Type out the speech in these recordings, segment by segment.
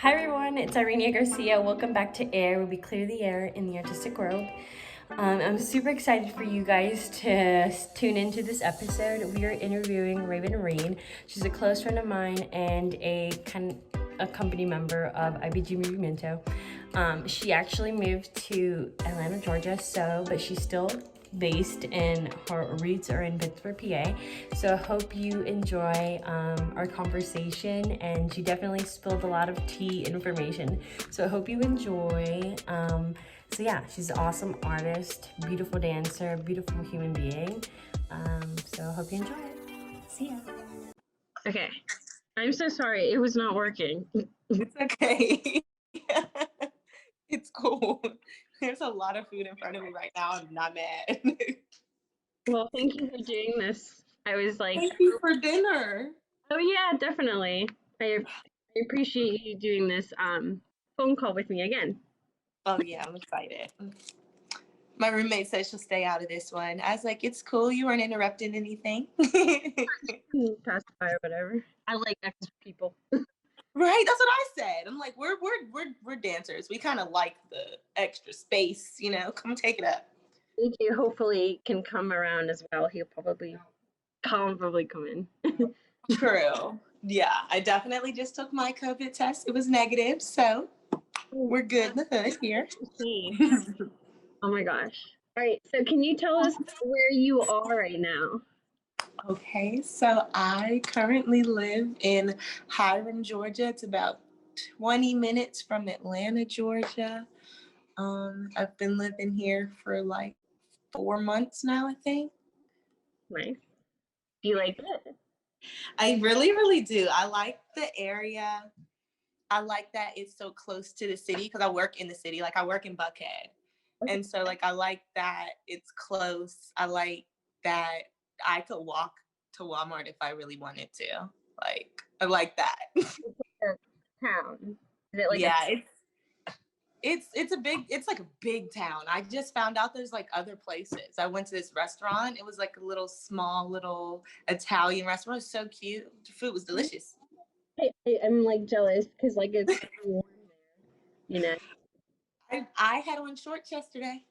Hi everyone, it's Irene Garcia. Welcome back to A.I.R, where we clear the air in the artistic world. I'm super excited for you guys to tune into this episode. We are interviewing Reid. She's a close friend of mine and a company member of IBGMovimiento. She actually moved to Atlanta, Georgia, but she's still based in her roots are in Pittsburgh, PA. So I hope you enjoy our conversation, and she definitely spilled a lot of tea information. So I hope you enjoy. So yeah, she's an awesome artist, beautiful dancer, beautiful human being. So I hope you enjoy it. See ya. Okay. I'm so sorry. It was not working. It's okay. It's cool. There's a lot of food in front of me right now. I'm not mad. Well, thank you for doing this. I was like, Thank you for dinner. oh yeah, definitely. I appreciate you doing this phone call with me again. Oh yeah, I'm excited. My roommate said she'll stay out of this one. I was like, it's cool. You weren't interrupting anything. Pass by or whatever. I like extra people. Right, that's what I said. I'm like, we're dancers. We kind of like the extra space, Come take it up. AJ hopefully can come around as well. He'll probably come in. True. Yeah, I definitely just took my COVID test. It was negative, so we're good in the hood here. Oh my gosh. All right, so can you tell us where you are right now? Okay, so I currently live in Hiram, Georgia. It's about 20 minutes from Atlanta, Georgia. I've been living here for like 4 months now, I think. Nice. Do you like it? I really, really do. I like the area. I like that it's so close to the city because I work in the city. Like I work in Buckhead. And so like I like that it's close. I like that I could walk to Walmart if I really wanted to. Like I like that. It's like a town. Is it like Yeah, it's like a big town. I just found out there's like other places. I went to this restaurant. It was like a little small little Italian restaurant. It was so cute. The food was delicious. I'm like jealous because like it's warm there, you know. I had on shorts yesterday.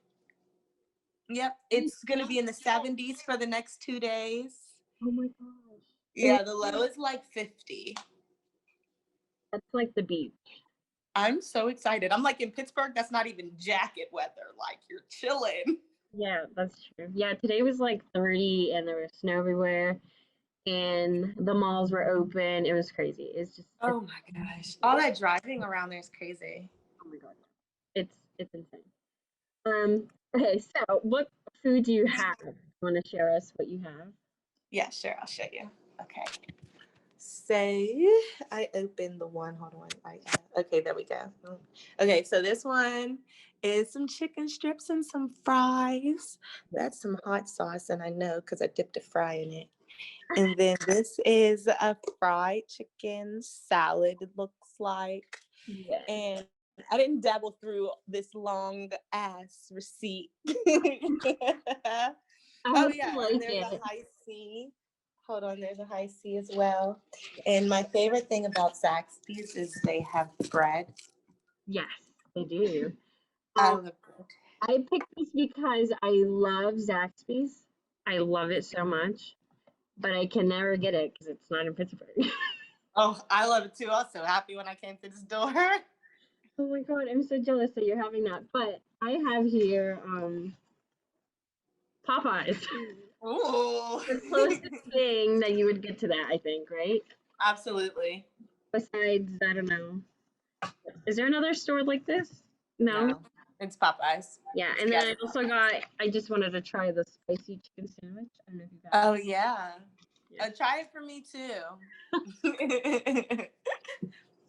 Yep, it's gonna be in the 70s for the next 2 days. Oh my gosh. Yeah, the low is like 50. That's like the beach. I'm so excited. I'm like in Pittsburgh, that's not even jacket weather. Like you're chilling. Yeah, that's true. Yeah, today was like 30 and there was snow everywhere and the malls were open. It was crazy. Oh my gosh. All that driving around there is crazy. Oh my god. It's insane. Okay, so what food do you have? Want to share us what you have? Yeah, sure. I'll show you. Okay. So I opened the one. Hold on. Okay, there we go. Okay, so this one is some chicken strips and some fries. That's some hot sauce, and I know because I dipped a fry in it. And then this is a fried chicken salad, it looks like. Yeah. And I didn't dabble through this long ass receipt. Oh yeah, and there's a high C. Hold on, there's a high C as well. And my favorite thing about Zaxby's is they have bread. Yes, they do. I love bread. I picked this because I love Zaxby's. I love it so much, but I can never get it because it's not in Pittsburgh. Oh, I love it too. I was so happy when I came to this door. Oh my god, I'm so jealous that you're having that. But I have here Popeyes. Ooh. The closest thing that you would get to that, I think, right? Absolutely. Besides, I don't know. Is there another store like this? No. It's Popeyes. Yeah, and then I also I just wanted to try the spicy chicken sandwich. I don't know if you got Oh, yeah. Try it for me, too.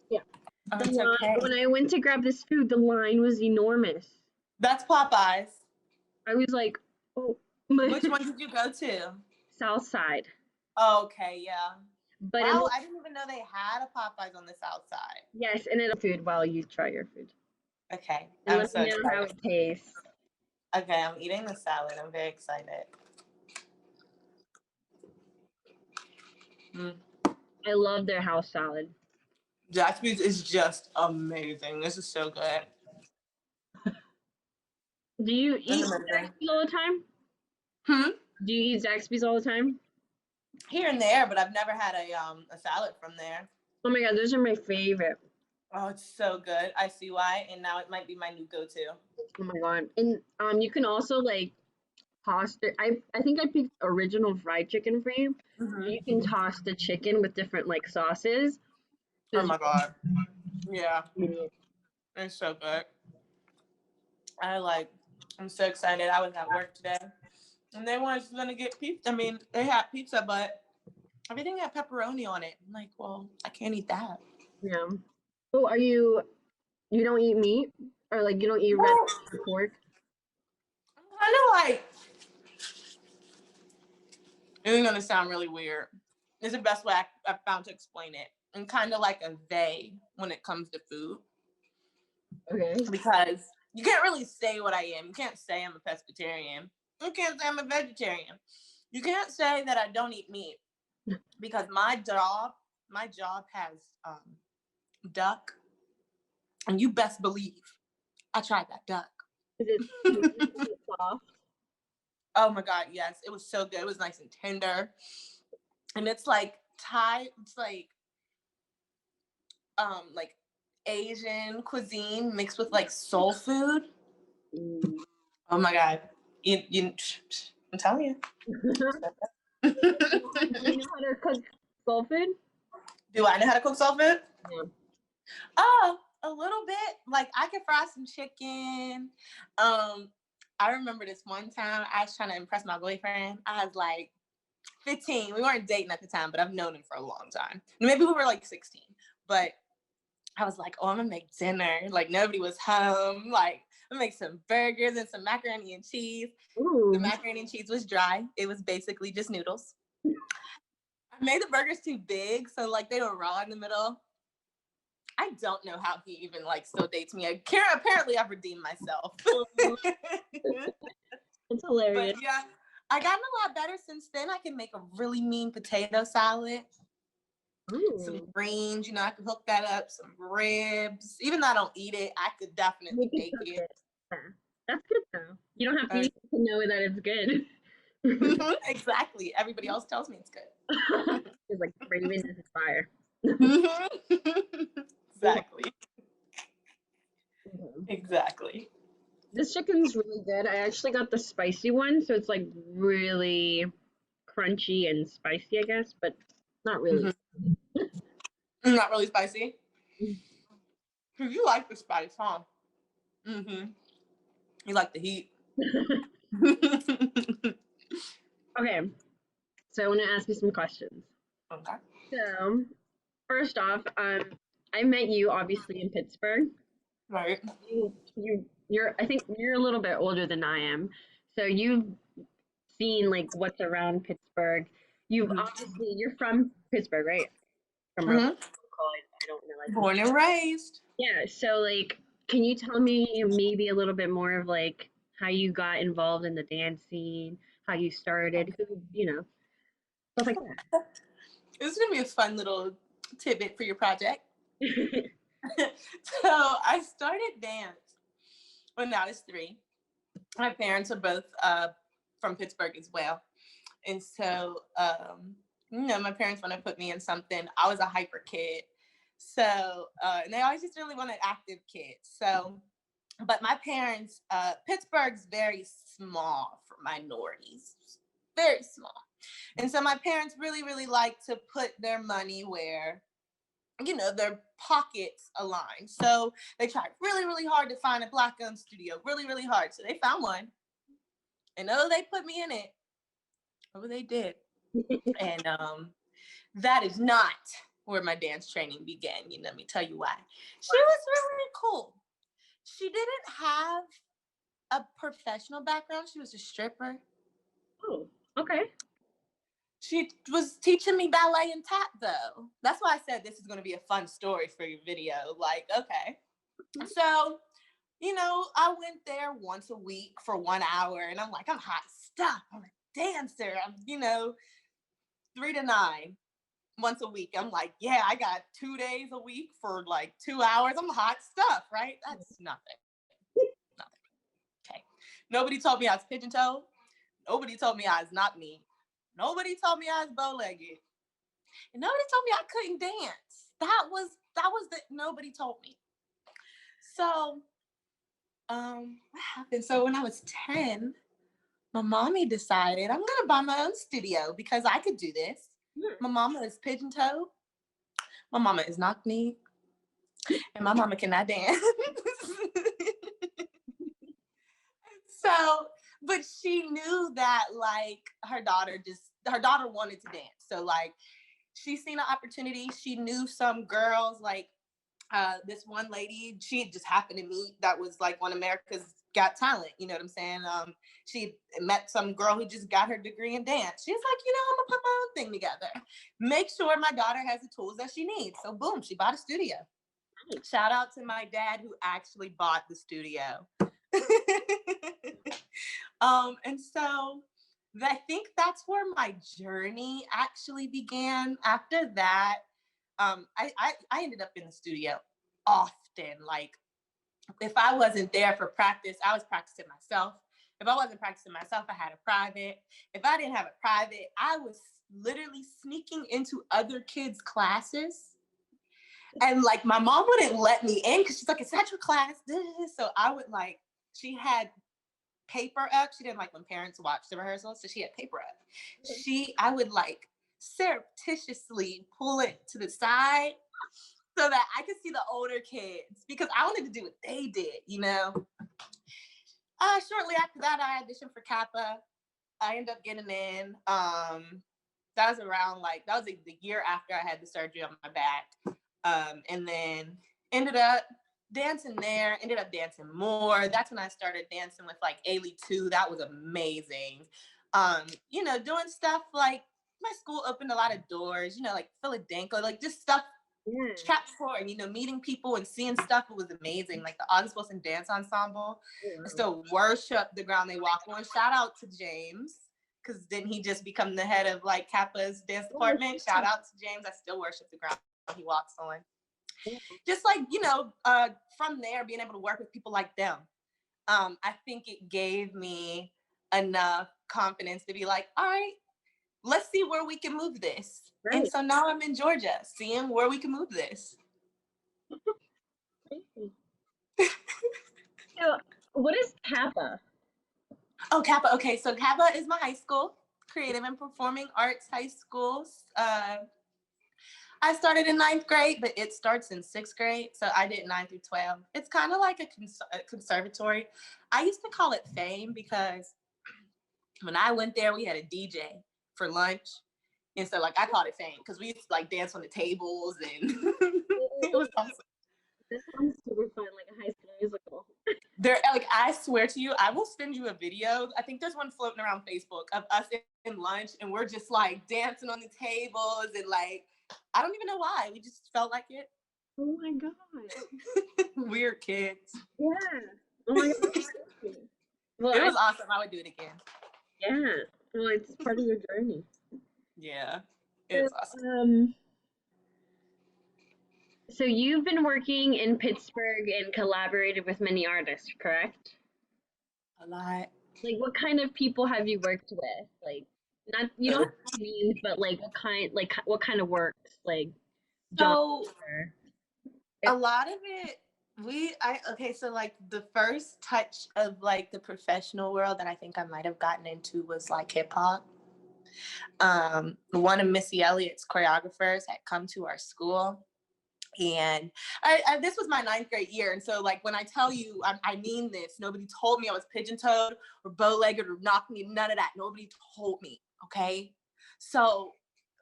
Yeah. Oh, it's okay. When I went to grab this food, the line was enormous. That's Popeyes. I was like, oh. Which one did you go to? South Side. Oh, okay, yeah. But wow, I didn't even know they had a Popeyes on the South Side. Yes, and it'll food while you try your food. Okay. And let me know how it tastes. Okay, I'm eating the salad. I'm very excited. I love their house salad. Zaxby's is just amazing. This is so good. Do you It's eat amazing. Zaxby's all the time? Hmm? Do you eat Zaxby's all the time? Here and there, but I've never had a salad from there. Oh my god, those are my favorite. Oh, it's so good. I see why, and now it might be my new go-to. Oh my god. And you can also like toss the I think I picked original fried chicken for you. Hmm. You can toss the chicken with different like sauces. Oh It's my god. Yeah, really it's so good. I'm so excited. I was at work today, and they was gonna get pizza. I mean, they had pizza, but everything had pepperoni on it. I'm like, well, I can't eat that. yeah. Oh, you don't eat meat? Or like you don't eat red Well, meat or pork? I'm kind of like, it's gonna sound really weird. It's the best way I found to explain it. I'm kind of like a they when it comes to food Okay. because you can't really say what I am. You can't say I'm a pescatarian. You can't say I'm a vegetarian. You can't say that I don't eat meat because my job has duck, and you best believe I tried that duck. Is it sweet? Is it soft? Oh my god, yes, it was so good. It was nice and tender, and it's like Thai. It's like Asian cuisine mixed with like soul food. Mm. Oh my god, you I'm telling you. Do you know how to cook soul food? Do I know how to cook soul food? Yeah. Oh, a little bit. Like I can fry some chicken. I remember this one time I was trying to impress my boyfriend. I was like 15. We weren't dating at the time, but I've known him for a long time. Maybe we were like 16. But I was like, oh, I'm gonna make dinner. Like nobody was home. Like I'm gonna make some burgers and some macaroni and cheese. The Ooh. macaroni and cheese was dry. It was basically just noodles. I made the burgers too big, so like they were raw in the middle. I don't know how he even like still dates me. Apparently I've redeemed myself. It's But hilarious. yeah, I gotten a lot better since then. I can make a really mean potato salad, some Ooh. greens, I could hook that up, some ribs. Even though I don't eat it, I could You definitely can make cook it. it. Yeah. That's good though. You don't have to Uh, eat it to know that it's good. exactly. Everybody else tells me it's good. It's like Raven is fire. Exactly. Mhm. Exactly. This chicken's really good. I actually got the spicy one, so it's like really crunchy and spicy, I guess, but not really. Mhm. Not really spicy. Cause you like the spice, huh? Mm-hmm. You like the heat. Okay, so I want to ask you some questions. Okay. So, first off, I met you obviously in Pittsburgh. Right. You're I think you're a little bit older than I am, so you've seen like what's around Pittsburgh. You're from Pittsburgh, right? From Rhode Mm-hmm. Island. I don't realize this. Born and raised. Yeah, so like, can you tell me maybe a little bit more of like how you got involved in the dance scene, how you started, who, stuff like This is gonna be a fun little tidbit for your project. that. So I started dance when I was 3. My parents are both from Pittsburgh as well, and so my parents want to put me in something. I was a hyper kid, so and they always just really wanted active kids. So, but my parents, Pittsburgh's very small for minorities, very small, and so my parents really, really like to put their money where their pockets align. So they tried really, really hard to find a Black-owned studio, really, really hard. So they found one, and they put me in it. Oh, they did. And that is not where my dance training began. Let me tell you why. She was really cool. She didn't have a professional background. She was a stripper. Oh, okay. She was teaching me ballet and tap, though. That's why I said this is going to be a fun story for your video. Like, okay. So, I went there once a week for 1 hour, and I'm like, I'm hot stuff. I'm a dancer. I'm, 3 to 9. once a week. I'm like, yeah, I got 2 days a week for like 2 hours. I'm hot stuff, right? That's nothing. Nothing. Okay. Nobody told me I was pigeon toed. Nobody told me I was not me. Nobody told me I was bow-legged. And nobody told me I couldn't dance. That was the nobody told me. So what happened? So when I was 10, my mommy decided I'm gonna buy my own studio because I could do this. My mama is pigeon toed. My mama is knock knee. And my mama cannot dance. So, but she knew that like her daughter wanted to dance. So like she seen an opportunity. She knew some girls like this one lady she just happened to meet that was like on America's Got Talent. You know what I'm saying? She met some girl who just got her degree in dance. She's like, I'm gonna put my own thing together. Make sure my daughter has the tools that she needs. So boom, she bought a studio. Shout out to my dad who actually bought the studio. And so I think that's where my journey actually began. After that, I ended up in the studio often. Like if I wasn't there for practice, I was practicing myself. If I wasn't practicing myself, I had a private. If I didn't have a private, I was literally sneaking into other kids' classes. And like my mom wouldn't let me in because she's like, it's not your class. So I would like, she had paper up. She didn't like when parents watched the rehearsals, so she had paper up. I would like surreptitiously pull it to the side so that I could see the older kids because I wanted to do what they did, Shortly after that, I auditioned for Kappa. I ended up getting in. That was around that was the year after I had the surgery on my back. And then ended up dancing there, ended up dancing more. That's when I started dancing with like Ailey too. That was amazing. Doing stuff like my school opened a lot of doors, like Philadelphia, like just stuff trap floor and meeting people and seeing stuff. It was amazing. Like the August Wilson Dance Ensemble. I still worship the ground they walk on. Shout out to James, because didn't he just become the head of like Kappa's dance department? Shout out to James. I still worship the ground he walks on. Just like from there, being able to work with people like them, I think it gave me enough confidence to be like, all right, let's see where we can move this. Right. And so now I'm in Georgia, seeing where we can move this. So what is Kappa? Oh, Kappa. Okay, so Kappa is my high school, creative and performing arts high school. I started in 9th grade, but it starts in 6th grade. So I did 9 through 12. It's kind of like a conservatory. I used to call it Fame because when I went there, we had a DJ for lunch. And so like I called it Fame because we used to like dance on the tables and it was awesome. This sounds super fun, like a high school musical. I swear to you, I will send you a video. I think there's one floating around Facebook of us in lunch and we're just like dancing on the tables and like, I don't even know why. We just felt like it. Oh my God. Weird kids. Yeah. Oh my God. Well, it was awesome. I would do it again. Yeah. Well, it's part of your journey. Yeah. It's awesome. So you've been working in Pittsburgh and collaborated with many artists, correct? A lot. Like, what kind of people have you worked with? Like, not you don't have names, but like what kind of works? Like, so a lot of it. So like the first touch of like the professional world that I think I might have gotten into was like hip hop. One of Missy Elliott's choreographers had come to our school. And this was my 9th grade year. And so like, when I tell you, I mean this, nobody told me I was pigeon-toed or bow-legged or knocked me, none of that. Nobody told me, okay? So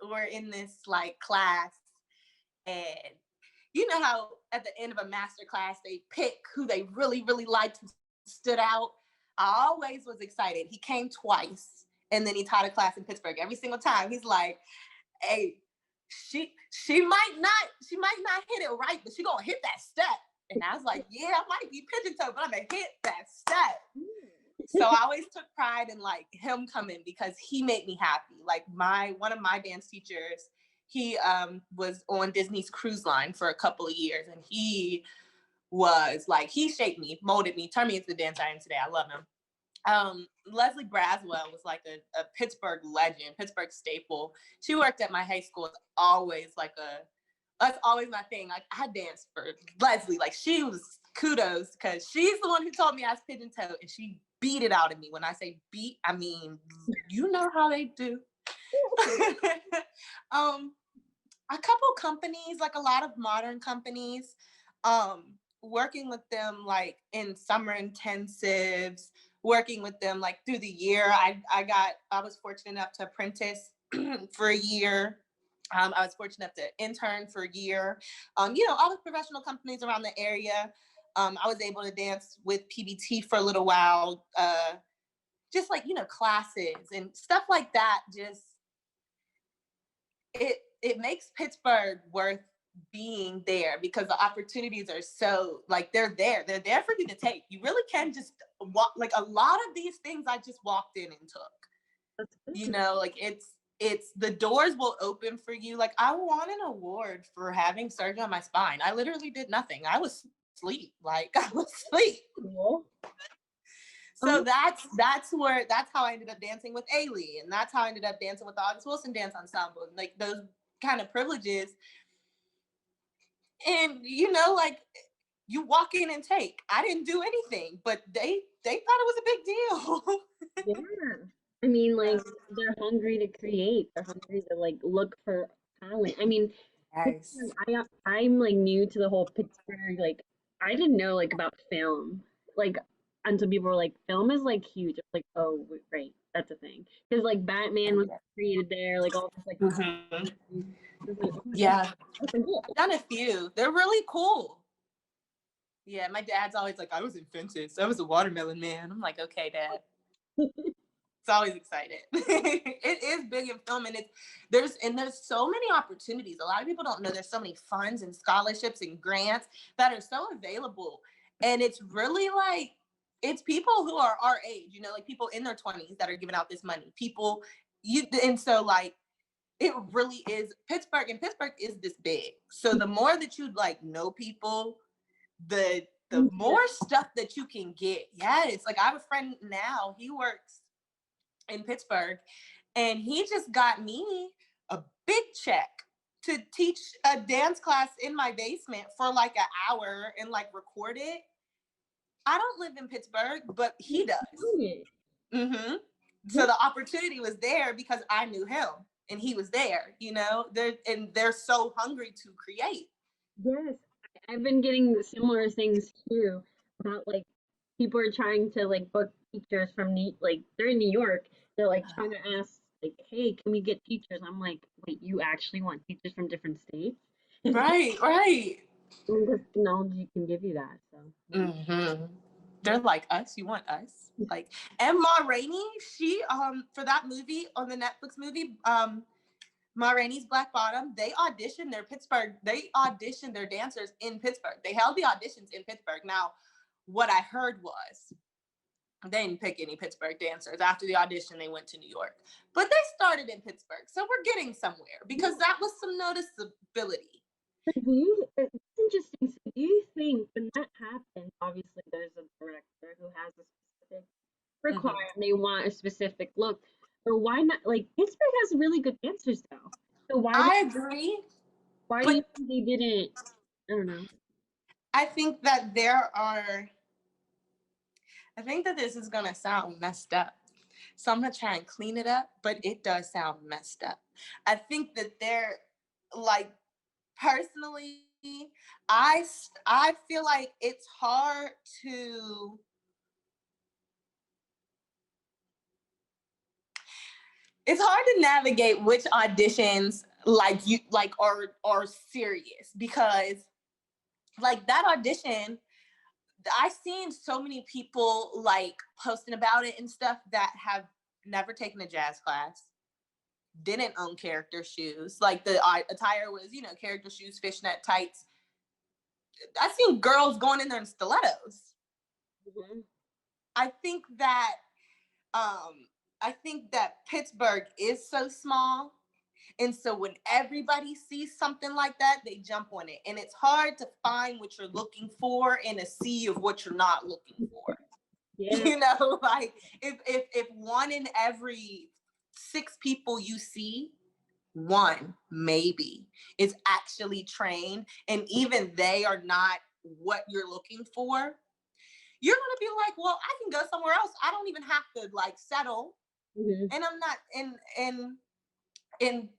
we're in this like class and you know how at the end of a master class, they pick who they really, really liked who stood out. I always was excited. He came twice and then he taught a class in Pittsburgh. Every single time he's like, hey, she might not hit it right, but she gonna hit that step. And I was like, yeah, I might be pigeon-toed, but I'm gonna hit that step. So I always took pride in like him coming because he made me happy. Like one of my dance teachers, He was on Disney's cruise line for a couple of years, and he was like, he shaped me, molded me, turned me into the dancer I am today. I love him. Leslie Braswell was like a Pittsburgh legend, Pittsburgh staple. She worked at my high school. It's always like that's always my thing. Like, I danced for Leslie. Like, she was kudos, because she's the one who taught me I was pigeon toe, and she beat it out of me. When I say beat, I mean, you know how they do. A couple companies, like a lot of modern companies, working with them like in summer intensives, working with them like through the year. I was fortunate enough to apprentice for a year. I was fortunate enough to intern for a year. All the professional companies around the area. I was able to dance with PBT for a little while, just like, classes and stuff like that. Just, it makes Pittsburgh worth being there, because the opportunities are so, like, they're there for you to take. You really can just walk. Like, a lot of these things I just walked in and took. Like, it's the doors will open for you. Like, I won an award for having surgery on my spine. I literally did nothing. I was asleep. Like, I was asleep. Cool. So that's how I ended up dancing with A.I.R, and that's how I ended up dancing with the August Wilson Dance Ensemble. Like, those kind of privileges. And like, you walk in and take. I didn't do anything, but they thought it was a big deal. Yeah. I mean, like, they're hungry to create. They're hungry to, like, look for talent. I mean, Nice. I'm like new to the whole Pittsburgh. Like, I didn't know like about film. Like, until people were like, film is like huge. I was like, oh, right, that's a thing. Because like Batman was created there. Like all this like. Mm-hmm. I was like, oh my Yeah, God, that's cool. I've done a few. They're really cool. Yeah, my dad's always like, I was in fences. I was a watermelon man. I'm like, okay, Dad. It's always excited. It is big in film, and there's so many opportunities. A lot of people don't know there's so many funds and scholarships and grants that are so available. And it's really like, it's people who are our age, like people in their 20s that are giving out this money. And so like, it really is Pittsburgh, and Pittsburgh is this big. So the more that you like know people, the more stuff that you can get. Yeah, it's like, I have a friend now, he works in Pittsburgh, and he just got me a big check to teach a dance class in my basement for like an hour and like record it. I don't live in Pittsburgh, but he does. Mm-hmm. So the opportunity was there because I knew him and he was there, they're so hungry to create. Yes, I've been getting similar things too about like people are trying to like book teachers from like they're in New York. They're like trying to ask like, hey, can we get teachers? I'm like, wait, you actually want teachers from different states? Right. And this technology can give you that. So Mm-hmm. They're like, us, you want us? Like, and Ma Rainey, she for that movie, on the Netflix movie, Ma Rainey's Black Bottom, they auditioned their dancers in Pittsburgh. They held the auditions in Pittsburgh. Now, what I heard was they didn't pick any Pittsburgh dancers. After the audition, they went to New York. But they started in Pittsburgh. So we're getting somewhere, because that was some noticeability. it's interesting. So do you think when that happens, obviously there's a director who has a specific requirement, they want a specific look. But why not? Like Pittsburgh has really good dancers though. So I agree. why do you think they didn't? I don't know. I think that I think that this is gonna sound messed up. So I'm gonna try and clean it up, but it does sound messed up. I think that they're like, personally, I feel like it's hard to navigate which auditions like you like are serious, because like that audition, I've seen so many people like posting about it and stuff that have never taken a jazz class, didn't own character shoes. Like the attire was, character shoes, fishnet tights. I've seen girls going in there in stilettos. Mm-hmm. I think that Pittsburgh is so small, And so when everybody sees something like that, they jump on it. And it's hard to find what you're looking for in a sea of what you're not looking for. Yeah. You know, like if one in every 6 people you see, one maybe is actually trained, and even they are not what you're looking for, you're gonna be like, well, I can go somewhere else. I don't even have to like settle. Mm-hmm. And I'm not in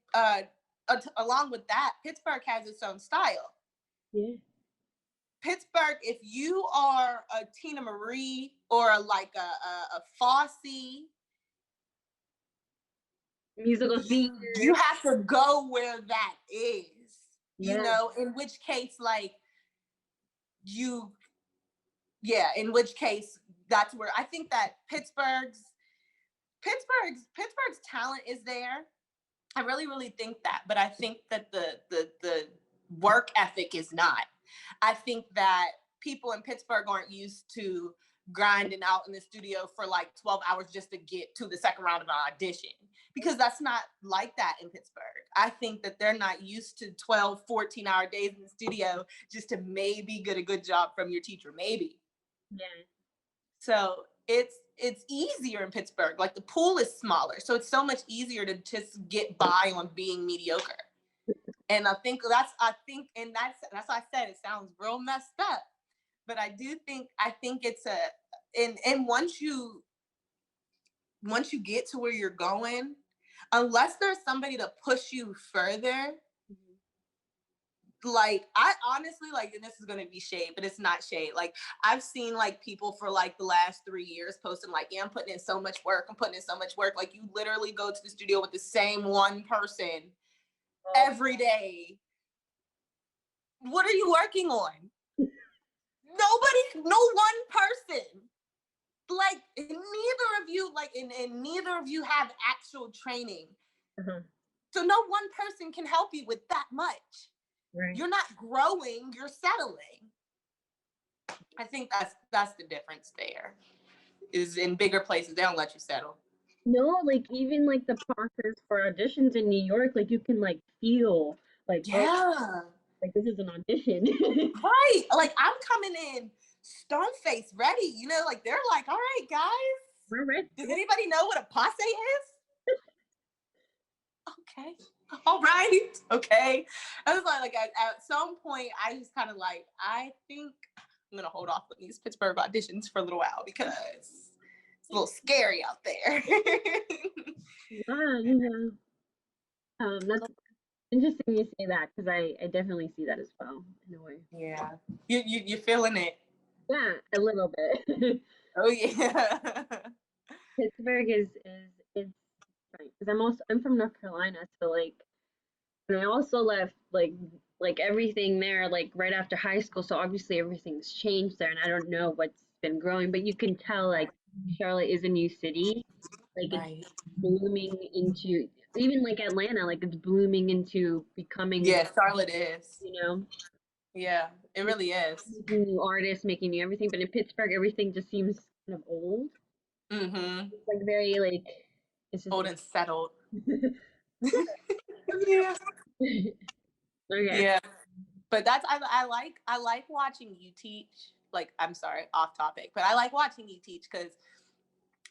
along with that, Pittsburgh has its own style. Yeah. Pittsburgh, if you are a Tina Marie or like a Fosse, Musical theater. you have to go where that is. Yeah. You know, in which case, like you, yeah, in which case that's where I think that Pittsburgh's talent is there. I really, really think that, but I think that the work ethic is not. I think that people in Pittsburgh aren't used to grinding out in the studio for like 12 hours just to get to the second round of an audition, because that's not like that in Pittsburgh. I think that they're not used to 12, 14-hour days in the studio just to maybe get a good job from your teacher, maybe. Yeah. So it's easier in Pittsburgh. Like the pool is smaller, so it's so much easier to just get by on being mediocre. And I think that's why I said it sounds real messed up. But I think it's and once you get to where you're going, unless there's somebody to push you further, like I honestly, like, and this is gonna be shade, but it's not shade. Like I've seen like people for like the last 3 years posting like, yeah, I'm putting in so much work. I'm putting in so much work. Like you literally go to the studio with the same one person every day. What are you working on? Nobody, no one person. Like neither of you, like, and neither of you have actual training. Uh-huh. So no one person can help you with that much. Right. You're not growing, you're settling. I think that's the difference there. Is in bigger places, they don't let you settle. No, like even like the process for auditions in New York, like you can like feel like, oh, Yeah. like this is an audition. Right. Like I'm coming in stone face ready. You know, like they're like, all right, guys. We're ready. Does anybody know what a passe is? Okay. All right. Okay. I was like at some point, I just kind of like, I think I'm going to hold off on these Pittsburgh auditions for a little while because it's a little scary out there. Yeah. That's interesting you say that because I definitely see that as well in a way. Yeah. You're feeling it. Yeah, a little bit. Oh, yeah. Pittsburgh is right because I'm from North Carolina, so like, and I also left like everything there like right after high school, so obviously everything's changed there, and I don't know what's been growing, but you can tell like Charlotte is a new city, like it's Right. blooming into even like Atlanta, like it's blooming into becoming, Yeah, Charlotte is. you know, Yeah, it really is. making new artists, making new everything. But in Pittsburgh, everything just seems kind of old. Mm-hmm. It's like very like it's just Old and settled. yeah. Yeah. Okay. Yeah. But that's I like watching you teach. Like, I'm sorry, off topic, but I like watching you teach because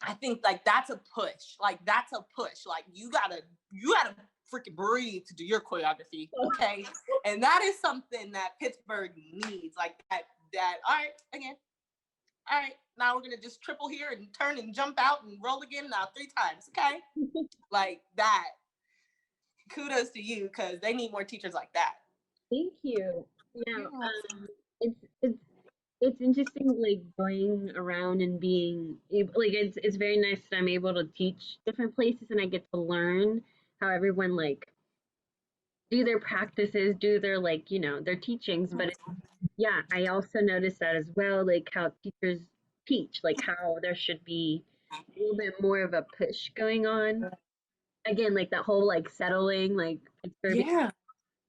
I think like that's a push. Like that's a push. Like you gotta freaking breathe to do your choreography. Okay. And that is something that Pittsburgh needs. Like that all right, again. All right, now we're gonna just triple here and turn and jump out and roll again now 3 times. Okay. Like that. Kudos to you because they need more teachers like that. Thank you. Yeah. Yeah. It's it's it's interesting like going around and being able, like it's very nice that I'm able to teach different places and I get to learn how everyone like do their practices, do their like, their teachings. But yeah, I also noticed that as well, like how teachers teach, like how there should be a little bit more of a push going on. Again, like that whole like settling, like Pittsburgh, Yeah.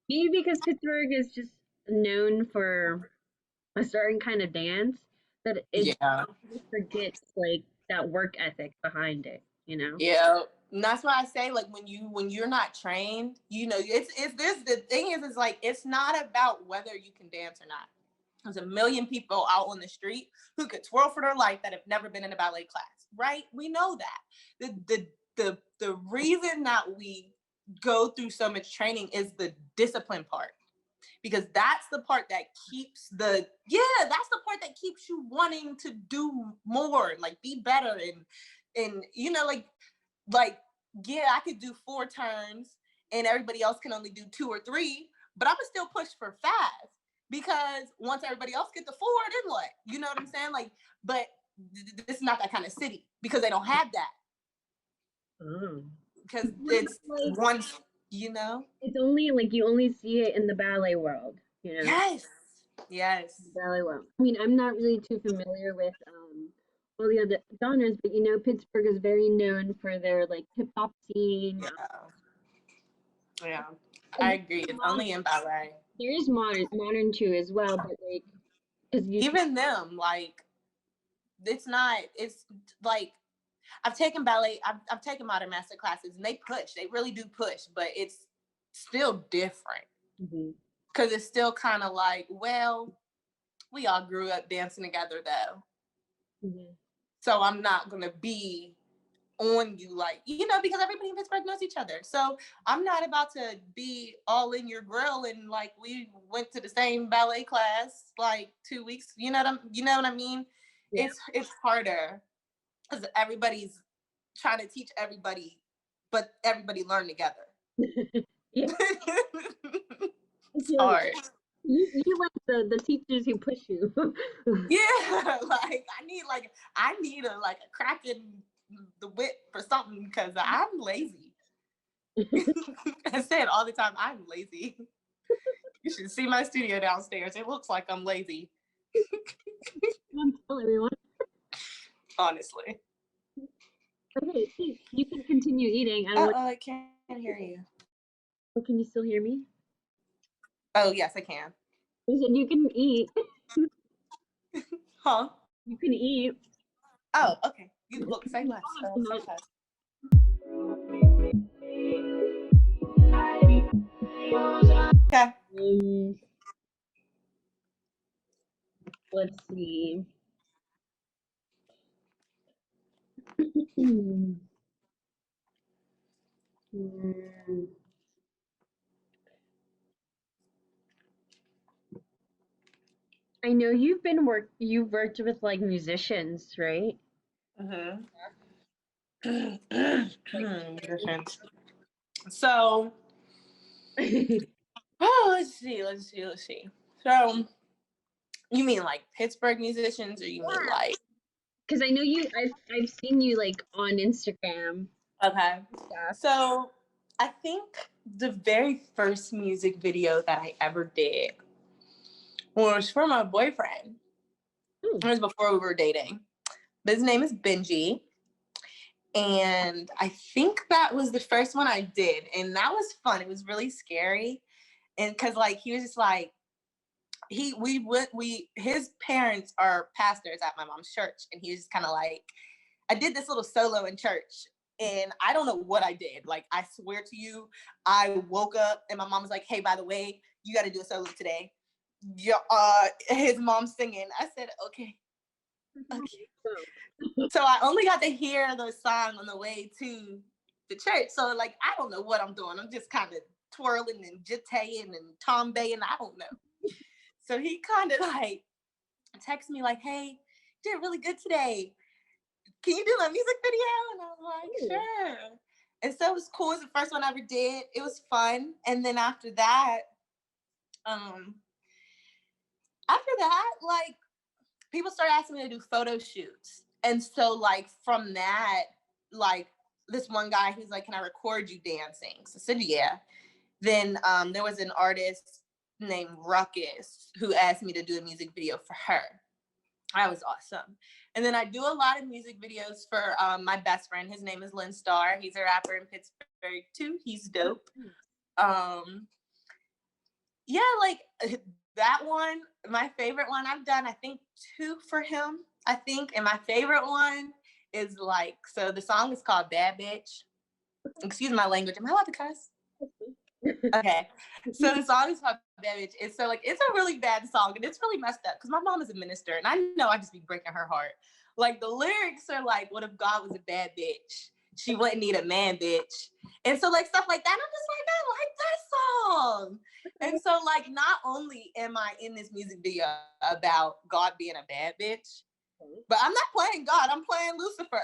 maybe because Pittsburgh is just known for a certain kind of dance that it Yeah. forgets like that work ethic behind it, you know? Yeah. And that's why I say, like, when you're not trained, you know, it's this, the thing is like, it's not about whether you can dance or not. There's a million people out on the street who could twirl for their life that have never been in a ballet class, right? We know that. The reason that we go through so much training is the discipline part. Because that's the part that keeps that's the part that keeps you wanting to do more, like be better, and you know, like yeah, I could do 4 turns and everybody else can only do 2 or 3, but I'm gonna still push for 5, because once everybody else get the 4, then what? You know what I'm saying? Like, but this is not that kind of city, because they don't have that. Because it's Like, one, you know. it's only like you only see it in the ballet world, you know. Yes, yes, Ballet world. I mean, I'm not really too familiar with all the other genres, but you know, Pittsburgh is very known for their like hip hop scene. yeah. And I agree. It's only in ballet. there is modern too as well, but like because you Even them, like, it's not. It's like, I've taken ballet. I've taken modern master classes, and they push. They really do push, but it's still different, because it's still kind of like, well, we all grew up dancing together though, so I'm not gonna be on you, like, you know, because everybody in Pittsburgh knows each other. So I'm not about to be all in your grill, and like we went to the same ballet class like 2 weeks. You know what I mean? Yeah. It's harder because everybody's trying to teach everybody, but everybody learn together. Yeah. It's hard. You like the teachers who push you. Yeah, like I need a crack in the whip for something, because I'm lazy. I say it all the time. I'm lazy. You should see my studio downstairs. It looks like I'm lazy. Don't tell everyone. Honestly. Okay, you can continue eating. I don't want. I can't hear you. Oh, can you still hear me? Oh, yes, I can. I said you can eat. Huh? You can eat. Oh, okay. You look, say less. Say less. Okay. Let's see. Mm, I know you've worked with like musicians, right? Mm-hmm. Like Musicians. So, oh, let's see. So, you mean like Pittsburgh musicians, or you mean like? because I know I've seen you like on Instagram Okay. stuff. So, I think the very first music video that I ever did was for my boyfriend. It was before we were dating. But his name is Benji. And I think that was the first one I did. And that was fun. It was really scary. And because like he was just like, his parents are pastors at my mom's church. And he was just kind of like, I did this little solo in church. And I don't know what I did. Like, I swear to you, I woke up and my mom was like, hey, by the way, you got to do a solo today. Yeah, his mom singing. I said, okay. So I only got to hear the song on the way to the church. So like, I don't know what I'm doing. I'm just kind of twirling and jitaying and tombaying. I don't know. So he kind of like texted me like, hey, you did really good today. Can you do my music video? And I was like, sure. And so it was cool. It was the first one I ever did. It was fun. And then after that, like, people started asking me to do photo shoots. And so like from that, like this one guy, he's like, can I record you dancing? So I said, yeah. Then there was an artist named Ruckus who asked me to do a music video for her. That was awesome. And then I do a lot of music videos for my best friend. His name is Lynn Starr. He's a rapper in Pittsburgh too. He's dope. Yeah, like that one, my favorite one I've done, I think 2 for him, I think. And my favorite one is like, so the song is called Bad Bitch. Excuse my language. Am I allowed to cuss? Okay. So the song is called Bad Bitch. It's so like it's a really bad song and it's really messed up because my mom is a minister and I know I just be breaking her heart. Like the lyrics are like, what if God was a bad bitch? She wouldn't need a man, bitch. And so like stuff like that. I'm just like, I like that song. And so like not only am I in this music video about God being a bad bitch, but I'm not playing God. I'm playing Lucifer.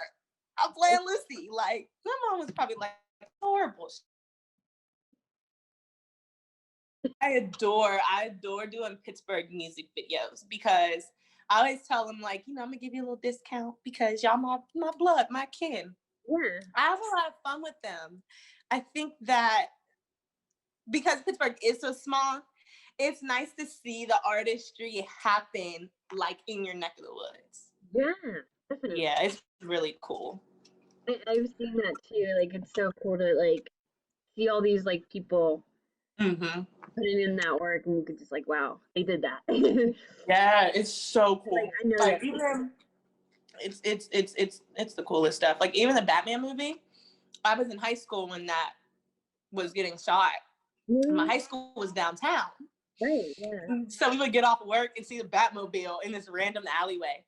I'm playing Lucy. Like my mom was probably like horrible. I adore doing Pittsburgh music videos because I always tell them like, I'm gonna give you a little discount because y'all my blood, my kin. Yeah. I have a lot of fun with them. I think that because Pittsburgh is so small, it's nice to see the artistry happen like in your neck of the woods. Yeah, definitely. Yeah, it's really cool. I've seen that too. Like it's so cool to like see all these like people putting in that work, and you could just like, wow, they did that. Yeah, it's so cool. Like I know Like that. even it's the coolest stuff. Like even the Batman movie, I was in high school when that was getting shot. My high school was downtown. Right, yeah. So we would get off work and see the Batmobile in this random alleyway.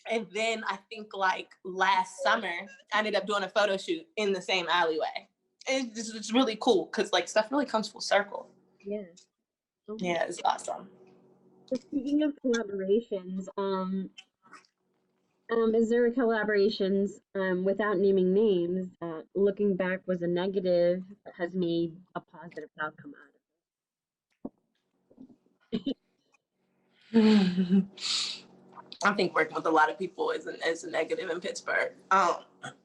And then I think like last summer, I ended up doing a photo shoot in the same alleyway. It's really cool because like stuff really comes full circle. Yeah. Oh Yeah, it's awesome. So speaking of collaborations, is there collaborations, without naming names, that looking back was a negative but has made a positive outcome out of I think working with a lot of people is a negative in Pittsburgh. it?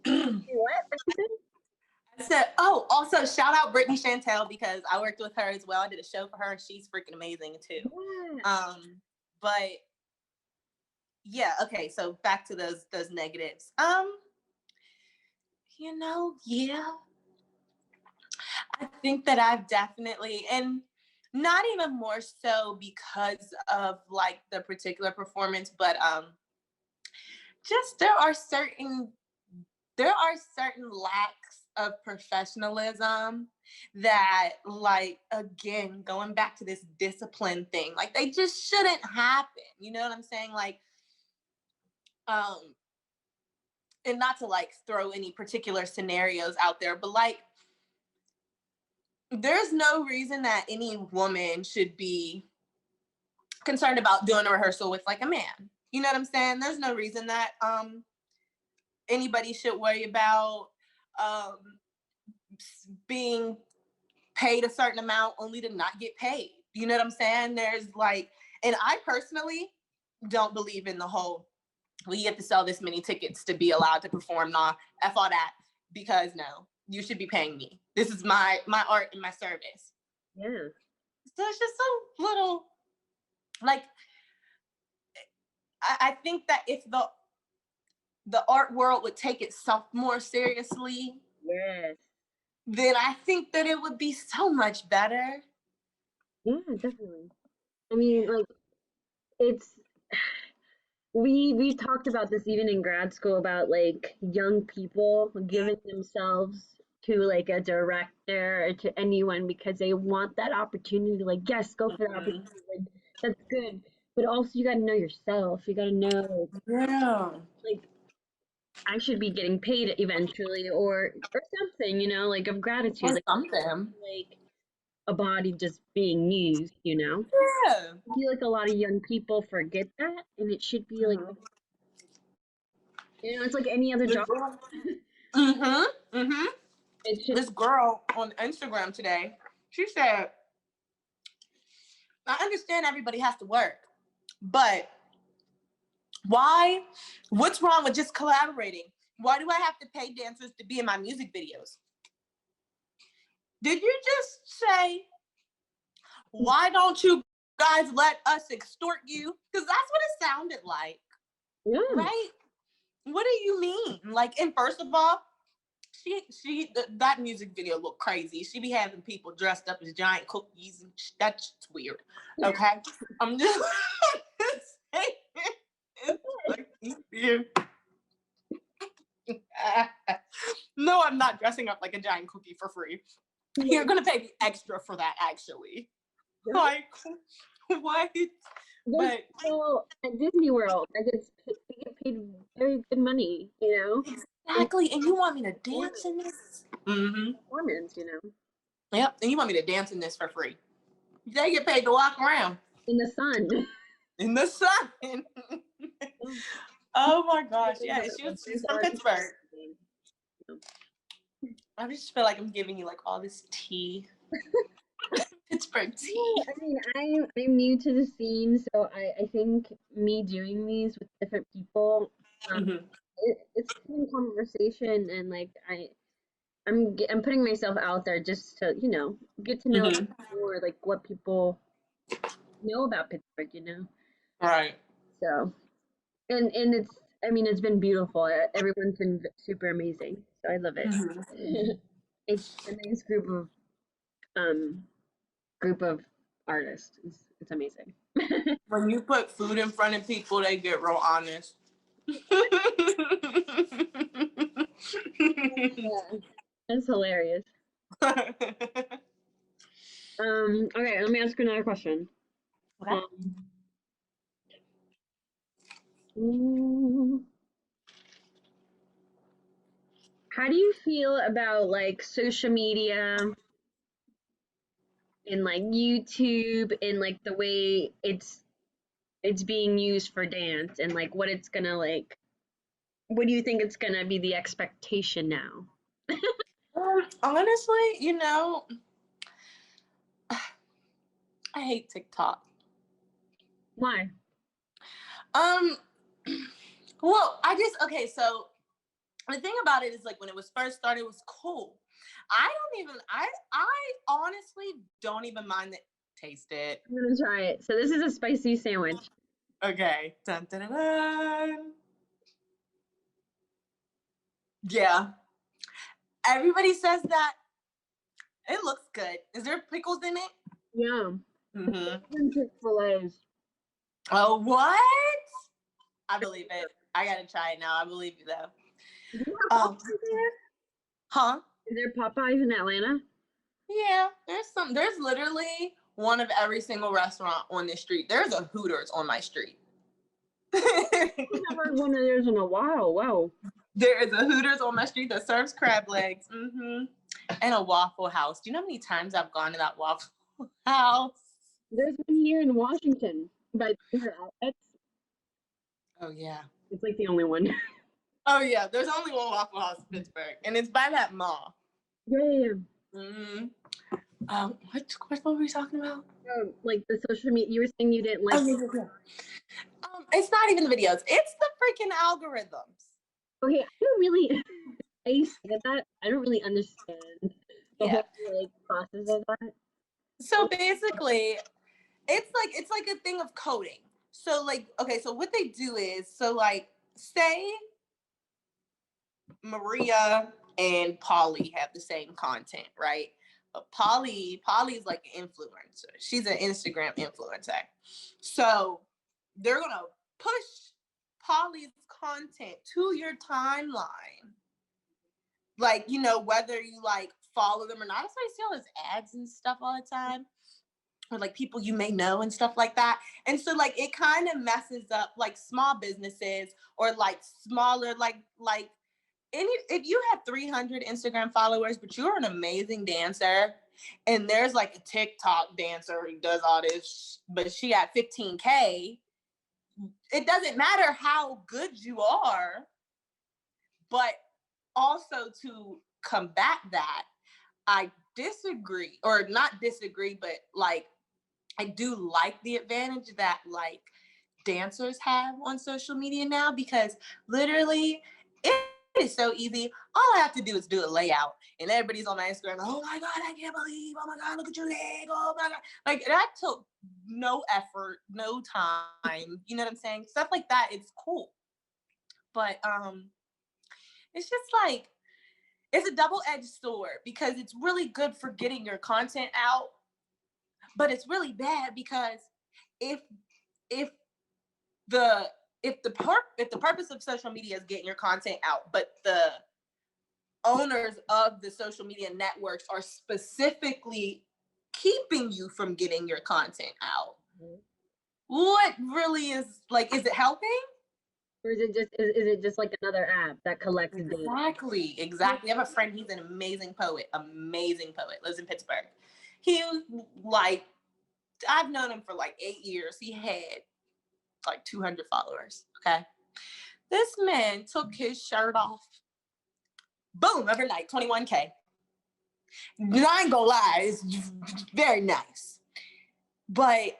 What? I said, oh, also shout out Brittany Chantel because I worked with her as well. I did a show for her and she's freaking amazing too. Yeah. But yeah, okay, so back to those negatives. Yeah. I think that I've definitely, and not even more so because of like the particular performance, but just there are certain lacks of professionalism that, like, again, going back to this discipline thing, like they just shouldn't happen. You know what I'm saying? Like, and not to like throw any particular scenarios out there, but like there's no reason that any woman should be concerned about doing a rehearsal with like a man. You know what I'm saying? There's no reason that anybody should worry about um being paid a certain amount only to not get paid. You know what I'm saying? There's like, and I personally don't believe in the whole, well, you have to sell this many tickets to be allowed to perform. Nah, F all that, because no, you should be paying me. This is my art and my service. Yeah. So it's just so little, like, I think that if the art world would take itself more seriously, Yes. then I think that it would be so much better. Yeah, definitely. I mean, like it's we talked about this even in grad school about like young people giving themselves to like a director or to anyone because they want that opportunity. Like, yes, go for the Mm-hmm. opportunity. Like, that's good, but also you got to know yourself. You got to know Yeah. like I should be getting paid eventually, or something. Like of gratitude. Or Like something. like a body just being used. Yeah. I feel like a lot of young people forget that, and it should be like Mm-hmm. it's like any other job. Mm-hmm. Mm-hmm. It should. This girl on Instagram today, she said, I understand everybody has to work, but why? What's wrong with just collaborating? Why do I have to pay dancers to be in my music videos? Did you just say, why don't you guys let us extort you? Because that's what it sounded like, Yeah. right? What do you mean? Like, and first of all, that music video looked crazy. She be having people dressed up as giant cookies and that's weird. Okay, I'm just saying, it's like weird. No, though I'm not dressing up like a giant cookie for free, you're gonna pay me extra for that, actually. Like, what? But well, at Disney World, they get paid very good money, you know. exactly, and you want me to dance in this? Mm-hmm. Performance, you know. Yep, and you want me to dance in this for free? They get paid to walk around In the sun. in the sun. Oh my gosh, yeah, she's from Pittsburgh. I just feel like I'm giving you like all this tea. Pittsburgh tea. Yeah, I mean, I'm new to the scene, so I think me doing these with different people, it's in conversation, and like I'm putting myself out there just to, you know, get to know more, like what people know about Pittsburgh, you know. Right. So, and it's, I mean, it's been beautiful. Everyone's been super amazing, so I love it. It's a nice group of artists. It's amazing. When you put food in front of people, they get real honest. Yeah, that's hilarious. Okay, let me ask you another question. Okay. How do you feel about like social media and like YouTube and like the way it's being used for dance and like what it's gonna like what do you think it's gonna be the expectation now? Honestly, you know, I hate TikTok. Why? Well, okay, so the thing about it is like when it was first started, it was cool. I honestly don't even mind that taste it. I'm gonna try it. So this is a spicy sandwich. Okay. Dun, dun, dun, dun. Yeah. Everybody says that. It looks good. Is there pickles in it? Yeah. Mm-hmm. Chick-fil-A's. Oh, what? I believe it. I gotta try it now. I believe you though. Do you have Popeyes there? Huh? Is there Popeyes in Atlanta? Yeah, there's literally one of every single restaurant on this street. There's a Hooters on my street. I've never had one of theirs in a while. Wow. There is a Hooters on my street that serves crab legs. And a Waffle House. Do you know how many times I've gone to that Waffle House? There's one here in Washington by Bigger Outlets. Oh yeah. It's like the only one. Oh yeah. There's only one Waffle House in Pittsburgh, and it's by that mall. Yeah. What were we talking about? Like the social media. You were saying you didn't like. It's not even the videos. It's the freaking algorithms. Okay, I don't really. I say that I don't really understand the whole like process of that. So basically, it's like a thing of coding. So like, okay, so what they do is, so like, say Maria and Polly have the same content, right? But Polly's like an influencer. She's an Instagram influencer. So they're gonna push Polly's content to your timeline. Like, you know, whether you like follow them or not. That's why you see all those ads and stuff all the time. Or like people you may know and stuff like that. And so like it kind of messes up like small businesses or like smaller like if you have 300 Instagram followers, but you're an amazing dancer, and there's like a TikTok dancer who does all this, but she got 15K, it doesn't matter how good you are, but also to combat that, I disagree, or not disagree, but like, I do like the advantage that like dancers have on social media now, because literally it is so easy. All I have to do is do a layout and everybody's on my Instagram. Oh my God, I can't believe, oh my God, look at your leg. Oh my God. Like that took no effort, no time. You know what I'm saying? Stuff like that, it's cool. But it's just like, it's a double-edged sword, because it's really good for getting your content out, but it's really bad because if if the purpose of social media is getting your content out, but owners of the social media networks are specifically keeping you from getting your content out. What really is, like, is it helping? Or is it just like another app that collects data? Exactly. I have a friend, he's an amazing poet, lives in Pittsburgh. He, like, I've known him for like 8 years. He had like 200 followers, okay? This man took his shirt off, boom, overnight, 21K. I ain't gonna lie, it's very nice. But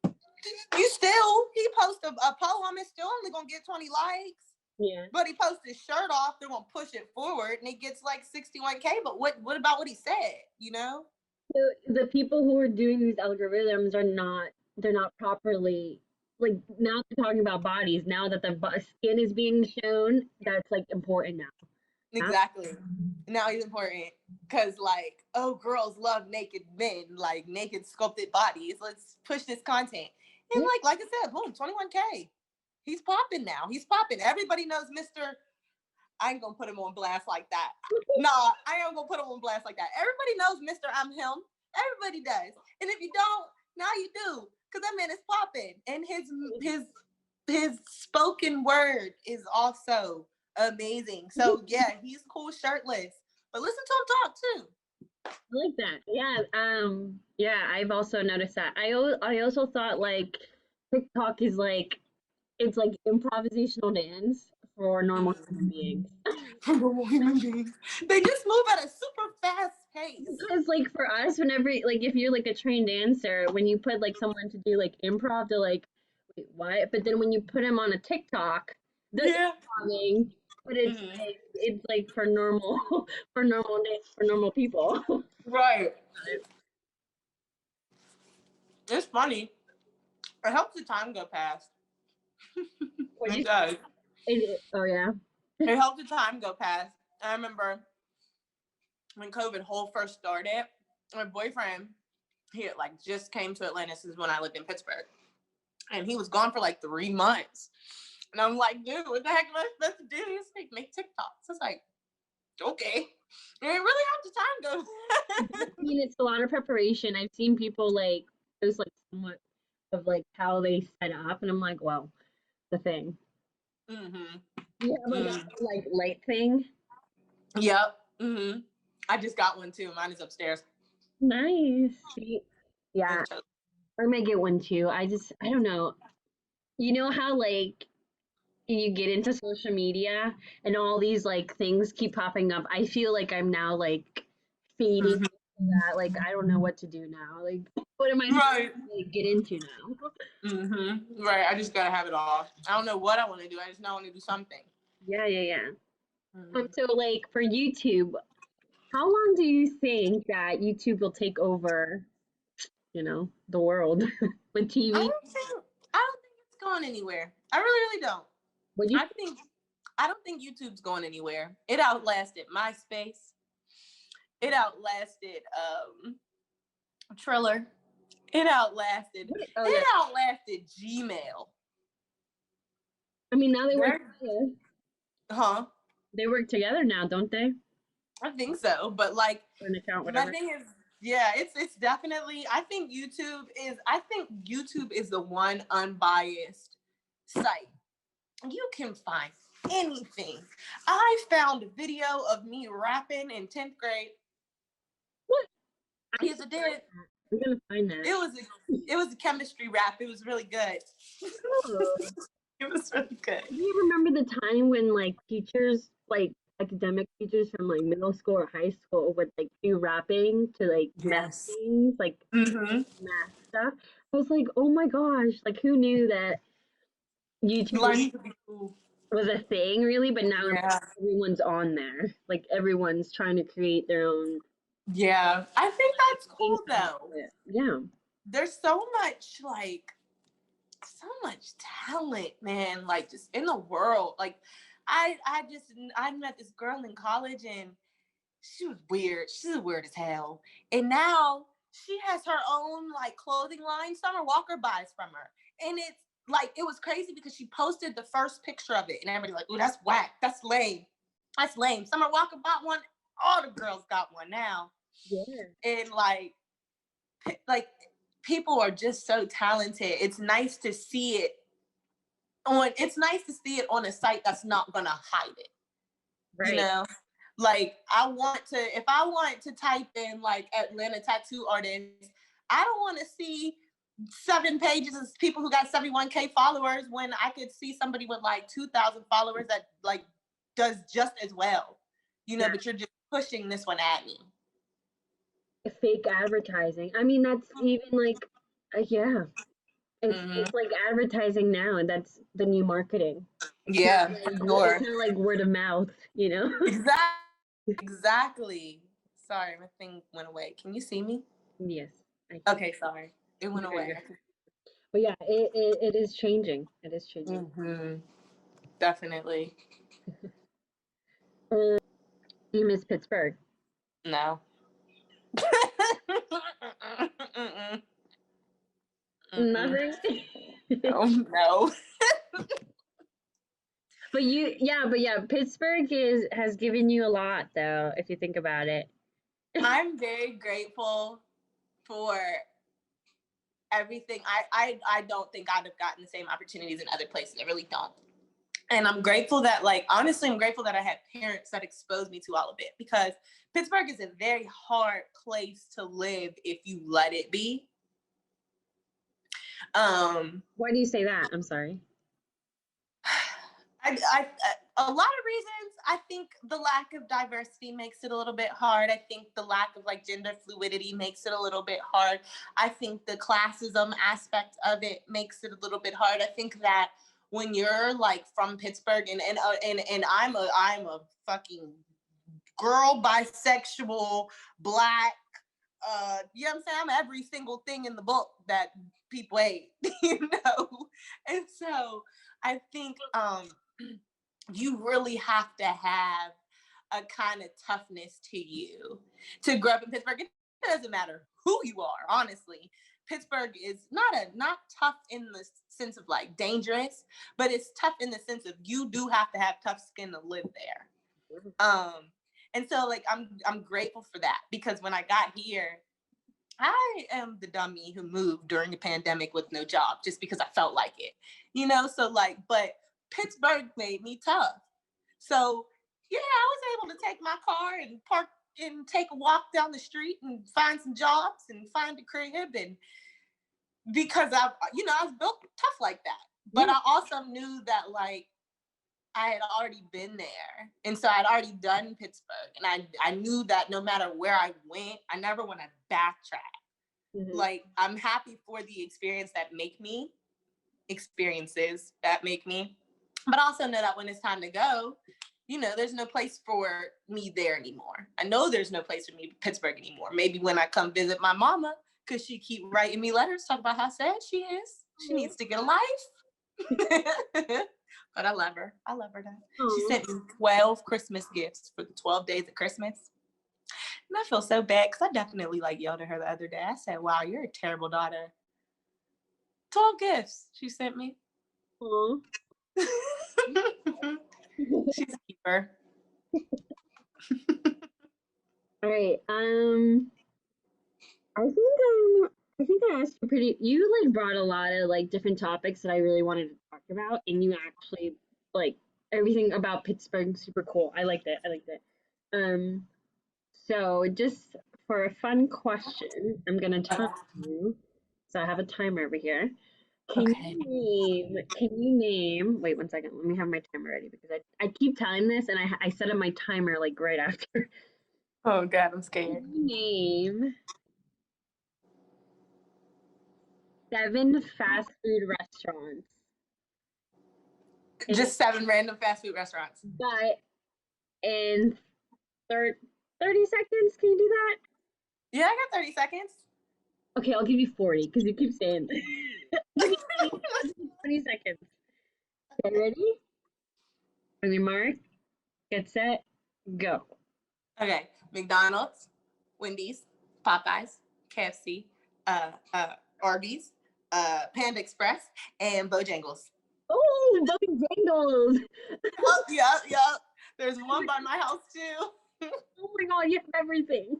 he posted a poem, it's still only gonna get 20 likes. Yeah. But he posted his shirt off, they're gonna push it forward and it gets like 61K. But what about what he said, you know? So the people who are doing these algorithms they're not properly, like, now they're talking about bodies. Now that the skin is being shown, that's like important now. Exactly. Now he's important because, like, oh, girls love naked men, like naked sculpted bodies. Let's push this content. And like I said, boom, 21K. He's popping now. He's popping. Everybody knows Mr. I ain't gonna put him on blast like that. Nah, I ain't gonna put him on blast like that. Everybody knows Mr. I'm him. Everybody does. And if you don't, now you do. Because that man is popping. And his spoken word is also amazing. So yeah, he's cool shirtless. But listen to him talk too. I like that. Yeah, I've also noticed that. I also thought like TikTok is like, it's like improvisational dance for normal human beings. For normal human beings. They just move at a super fast pace. Because like for us, whenever, like, if you're like a trained dancer, when you put like someone to do like improv, they're like, wait, what? But then when you put them on a TikTok, they're improvising, but it's like for normal for normal people. Right. It's funny. It helps the time go past. It does. Oh yeah. It helped the time go past. I remember when COVID whole first started, my boyfriend, he had like just came to Atlanta. This is when I lived in Pittsburgh. And he was gone for like 3 months. And I'm like, dude, what the heck am I supposed to do? He's like, make TikToks. It's like, okay. And it really helped the time go. I mean, it's a lot of preparation. I've seen people like there's like somewhat of like how they set up, and I'm like, well, the thing. Mm-hmm. You have like a like light thing. Yep. Mm-hmm. I just got one too. Mine is upstairs. Nice. Yeah, I might get one too. I don't know. You know how like you get into social media and all these like things keep popping up. I feel like I'm now like fading into that. Like I don't know what to do now. Like what am I supposed to like, get into now? Mm-hmm. Right. I just gotta have it all. I don't know what I want to do. I just know I want to do something. Yeah. So like for YouTube, how long do you think that YouTube will take over, the world with TV? I don't think it's going anywhere. I really, really don't. What do you I don't think YouTube's going anywhere. It outlasted MySpace. It outlasted Triller. It outlasted Gmail. I mean, now they work together. Huh? They work together now, don't they? I think so. But like An account, my whatever. thing is, yeah, it's definitely I think YouTube is the one unbiased site. You can find anything. I found a video of me rapping in 10th grade. What? Yes, I did. I'm gonna find that. It was a chemistry rap. It was really good. Oh. It was really good. Do you remember the time when like teachers, like academic teachers from like middle school or high school would like do rapping to like math things, like math stuff? I was like, oh my gosh, like who knew that YouTube was a thing really? But now everyone's on there. Like everyone's trying to create their own. Yeah, I think that's cool though. Yeah. There's so much talent, man, like just in the world. Like I met this girl in college and she was weird. She's weird as hell. And now she has her own like clothing line. Summer Walker buys from her. And it's like, it was crazy because she posted the first picture of it and everybody's like, oh, that's whack. That's lame. That's lame. Summer Walker bought one. All the girls got one now. Yeah. And like people are just so talented. It's nice to see it on a site that's not gonna hide it. Right. You know? Like if I want to type in like Atlanta tattoo artist, I don't want to see 7 pages of people who got 71K followers when I could see somebody with like 2,000 followers that like does just as well, you know, but you're just pushing this one at me. Fake advertising. I mean, that's even like, yeah, it's like advertising now, and that's the new marketing. Yeah, like, sure. It's not like word of mouth, you know? Exactly. Sorry, my thing went away. Can you see me? Yes. Okay, sorry. It went away. But yeah, it is changing. It is changing. Mm-hmm. Definitely. You miss Pittsburgh? No. Nothing? No. But Pittsburgh has given you a lot, though, if you think about it. I'm very grateful for everything. I don't think I'd have gotten the same opportunities in other places. I really don't. And I'm grateful that, like, honestly, I'm grateful that I had parents that exposed me to all of it, because Pittsburgh is a very hard place to live if you let it be. Why do you say that? I'm sorry. A lot of reasons. I think the lack of diversity makes it a little bit hard. I think the lack of like gender fluidity makes it a little bit hard. I think the classism aspect of it makes it a little bit hard. I think that when you're like from Pittsburgh and I'm a fucking girl, bisexual, Black, you know what I'm saying? I'm every single thing in the book that people hate, you know? And so I think you really have to have a kind of toughness to you to grow up in Pittsburgh. It doesn't matter who you are, honestly. Pittsburgh is not tough in the sense of like dangerous, but it's tough in the sense of you do have to have tough skin to live there. And so like I'm grateful for that, because when I got here, I am the dummy who moved during a pandemic with no job just because I felt like it, you know? So like, but Pittsburgh made me tough. So yeah, I was able to take my car and park and take a walk down the street and find some jobs and find a crib, and because I was built tough like that. But I also knew that like I had already been there. And so I'd already done Pittsburgh. And I knew that no matter where I went, I never want to backtrack. Mm-hmm. Like, I'm happy for the experiences that make me, but also know that when it's time to go, you know, there's no place for me there anymore. I know there's no place for me in Pittsburgh anymore. Maybe when I come visit my mama, because she keep writing me letters talking about how sad she is. She needs to get a life. But I love her. I love her. She sent me 12 Christmas gifts for the 12 days of Christmas. And I feel so bad because I definitely like yelled at her the other day. I said, wow, you're a terrible daughter. 12 gifts she sent me. She's a keeper. All right. I think I asked you like brought a lot of like different topics that I really wanted to talk about, and you actually like everything about Pittsburgh super cool. I liked it. So just for a fun question, I'm gonna time you. So I have a timer over here. Can you name wait 1 second, let me have my timer ready, because I keep telling this and I set up my timer like right after. Oh God, I'm scared. Can you name 7 fast food restaurants? Just 7 random fast food restaurants. But in 30 seconds, can you do that? Yeah, I got 30 seconds. Okay, I'll give you 40 because you keep saying 20 seconds. Okay, ready? On your mark, get set, go. Okay, McDonald's, Wendy's, Popeyes, KFC, Arby's, Panda Express, and Bojangles. Oh, Bojangles! Yeah. There's one by my house too. Oh my god, you have everything.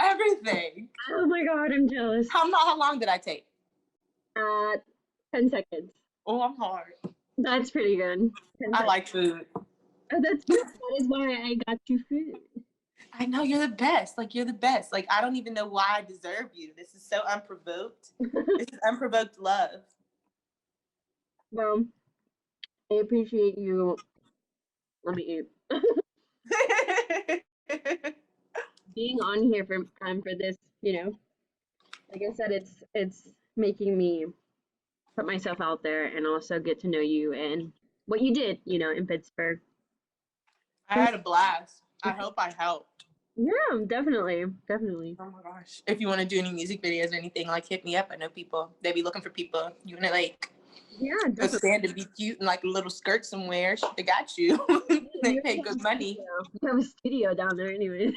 Everything. Oh my god, I'm jealous. How long did I take? 10 seconds. Oh, I'm hard. That's pretty good. 10 I seconds. like food. Oh, that's good. That is why I got you food. I know you're the best. Like you're the best. Like I don't even know why I deserve you. This is so unprovoked. This is unprovoked love. Well, I appreciate you. Let me eat. Being on here for this, like I said, it's making me put myself out there and also get to know you and what you did, in Pittsburgh. I had a blast. I hope I helped. Yeah, definitely. Oh my gosh. If you want to do any music videos or anything, like hit me up. I know people. They be looking for people. You want to like go stand to be cute in like a little skirt somewhere. They got you. They pay good money. You have a studio down there anyway.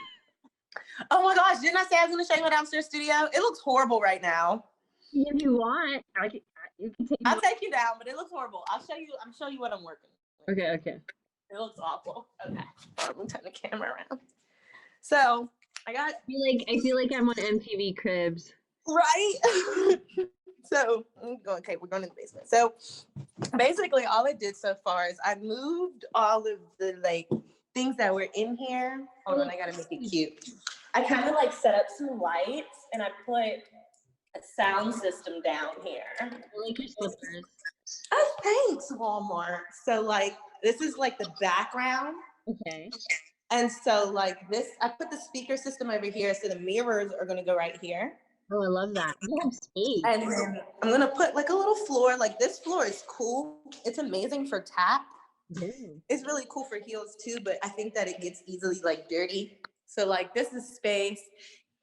Oh my gosh, didn't I say I was going to show you my downstairs studio? It looks horrible right now. If you want, you can take I'll take you down, but it looks horrible. I'm showing you what I'm working with. Okay. It looks awful. Okay. Let me turn the camera around. So I feel like I'm on MTV Cribs. Right? So okay, we're going in the basement. So basically all I did so far is I moved all of the like things that were in here. Hold on, I gotta make it cute. I kind of like set up some lights and I put a sound system down here. I like your slippers. Oh, thanks, Walmart. So like this is like the background. Okay. And so like this, I put the speaker system over here, so the mirrors are gonna go right here. Oh, I love that. You have space. And then I'm gonna put like a little floor. Like this floor is cool. It's amazing for tap. It's really cool for heels too, but I think that it gets easily like dirty. So like this is space.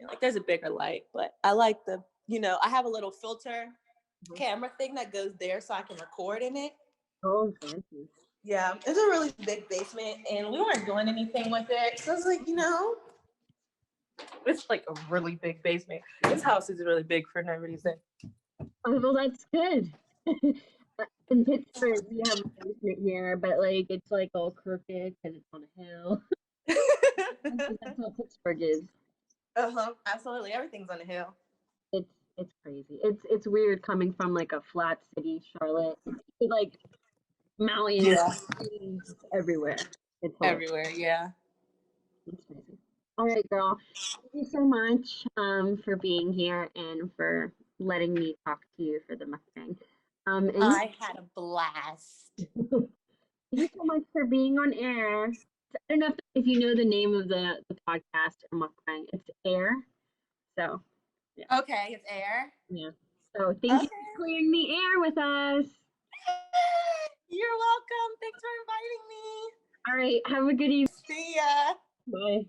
Like there's a bigger light, but I like the, I have a little filter camera thing that goes there so I can record in it. Oh, fancy. Yeah, it's a really big basement and we weren't doing anything with it. So I was like, it's like a really big basement. This house is really big for no reason. Oh, well, that's good. In Pittsburgh, we have a basement here, but like it's like all crooked because it's on a hill. That's what Pittsburgh is. Absolutely, everything's on a hill. It's crazy. It's weird coming from like a flat city, Charlotte. It's like mountains, everywhere. It's everywhere. Yeah. It's crazy. All right, girl. Thank you so much for being here and for letting me talk to you for the mukbang. I had a blast. Thank you so much for being on air. I don't know if you know the name of the podcast or mukbang. It's A.I.R. So, yeah. Okay, it's A.I.R. Yeah. So, thank you for clearing the air with us. You're welcome. Thanks for inviting me. All right. Have a good evening. See ya. Bye.